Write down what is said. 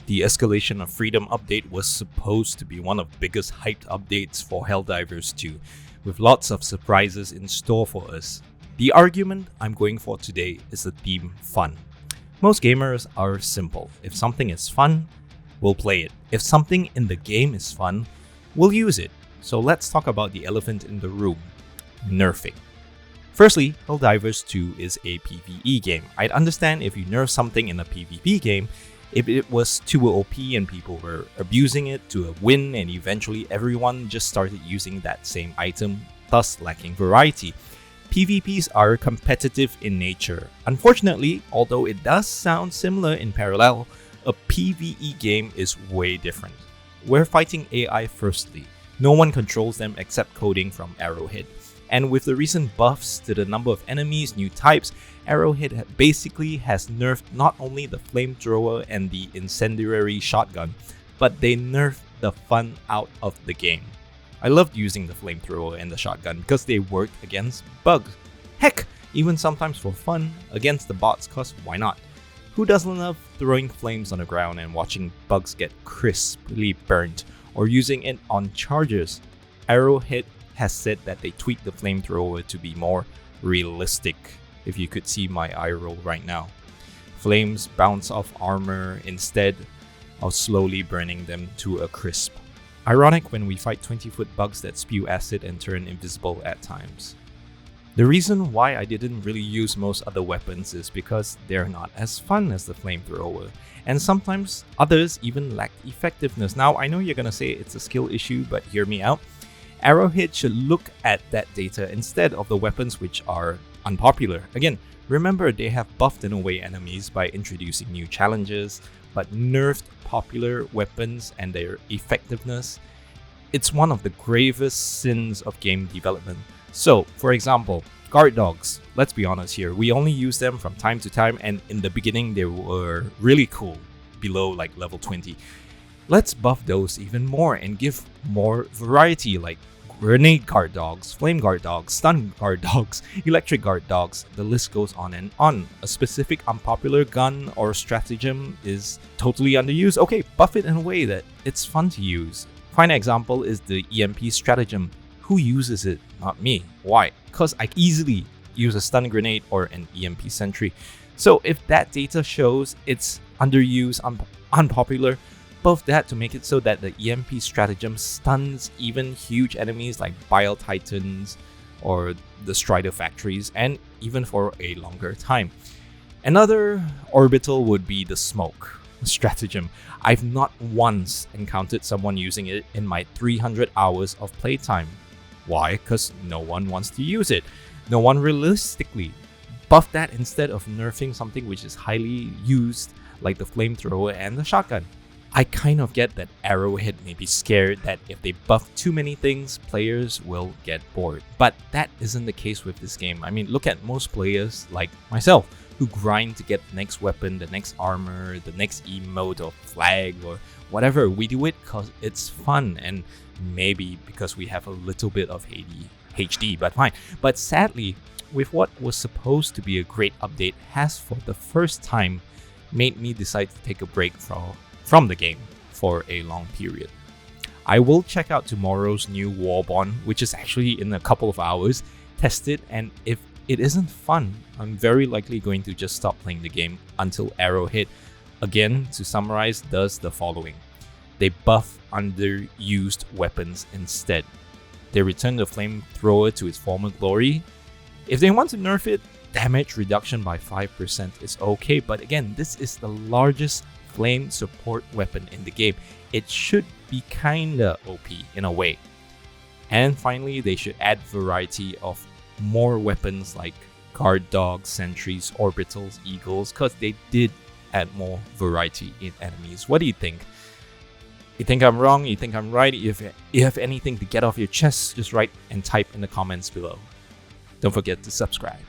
The Escalation of Freedom update was supposed to be one of the biggest hyped updates for Helldivers 2, with lots of surprises in store for us. The argument I'm going for today is the theme fun. Most gamers are simple. If something is fun, we'll play it. If something in the game is fun, we'll use it. So let's talk about the elephant in the room, nerfing. Firstly, Helldivers 2 is a PvE game. I'd understand if you nerf something in a PvP game, if it was too OP and people were abusing it to a win and eventually everyone just started using that same item, thus lacking variety. PvPs are competitive in nature. Unfortunately, although it does sound similar in parallel, a PvE game is way different. We're fighting AI firstly. No one controls them except coding from Arrowhead. And with the recent buffs to the number of enemies, new types, Arrowhead basically has nerfed not only the Flamethrower and the incendiary shotgun, but they nerfed the fun out of the game. I loved using the Flamethrower and the shotgun because they worked against bugs. Heck, even sometimes for fun, against the bots, cause why not? Who doesn't love throwing flames on the ground and watching bugs get crisply burnt, or using it on chargers? Arrowhead has said that they tweaked the Flamethrower to be more realistic, if you could see my eye roll right now. Flames bounce off armor instead of slowly burning them to a crisp. Ironic when we fight 20-foot bugs that spew acid and turn invisible at times. The reason why I didn't really use most other weapons is because they're not as fun as the Flamethrower, and sometimes others even lack effectiveness. Now I know you're gonna say it's a skill issue, but hear me out. Arrowhead should look at that data instead of the weapons which are unpopular. Again, remember they have buffed in away enemies by introducing new challenges, but nerfed popular weapons and their effectiveness. It's one of the gravest sins of game development. So, for example, guard dogs. Let's be honest here, we only use them from time to time, and in the beginning they were really cool, below like level 20. Let's buff those even more and give more variety, like grenade guard dogs, flame guard dogs, stun guard dogs, electric guard dogs, the list goes on and on. A specific unpopular gun or stratagem is totally underused. Okay, buff it in a way that it's fun to use. Fine example is the EMP stratagem. Who uses it? Not me. Why? Because I easily use a stun grenade or an EMP sentry. So if that data shows it's underused, unpopular, buff that to make it so that the EMP stratagem stuns even huge enemies like Bile Titans or the Strider factories, and even for a longer time. Another orbital would be the smoke stratagem. I've not once encountered someone using it in my 300 hours of playtime. Why? Because no one wants to use it. No one realistically. Buff that instead of nerfing something which is highly used like the Flamethrower and the shotgun. I kind of get that Arrowhead may be scared that if they buff too many things, players will get bored. But that isn't the case with this game. I mean, look at most players like myself who grind to get the next weapon, the next armor, the next emote or flag or whatever. We do it because it's fun and maybe because we have a little bit of HD, but fine. But sadly, with what was supposed to be a great update has for the first time made me decide to take a break from the game for a long period. I will check out tomorrow's new Warbond, which is actually in a couple of hours, test it, and if it isn't fun, I'm very likely going to just stop playing the game until Arrowhead, again to summarize, does the following. They buff underused weapons instead. They return the Flamethrower to its former glory. If they want to nerf it, damage reduction by 5% is okay, but again, this is the largest flame support weapon in the game. It should be kinda OP in a way. And finally, they should add variety of more weapons like guard dogs, sentries, orbitals, eagles, because they did add more variety in enemies. What do you think? You think I'm wrong? You think I'm right? If you have anything to get off your chest, just write and type in the comments below. Don't forget to subscribe.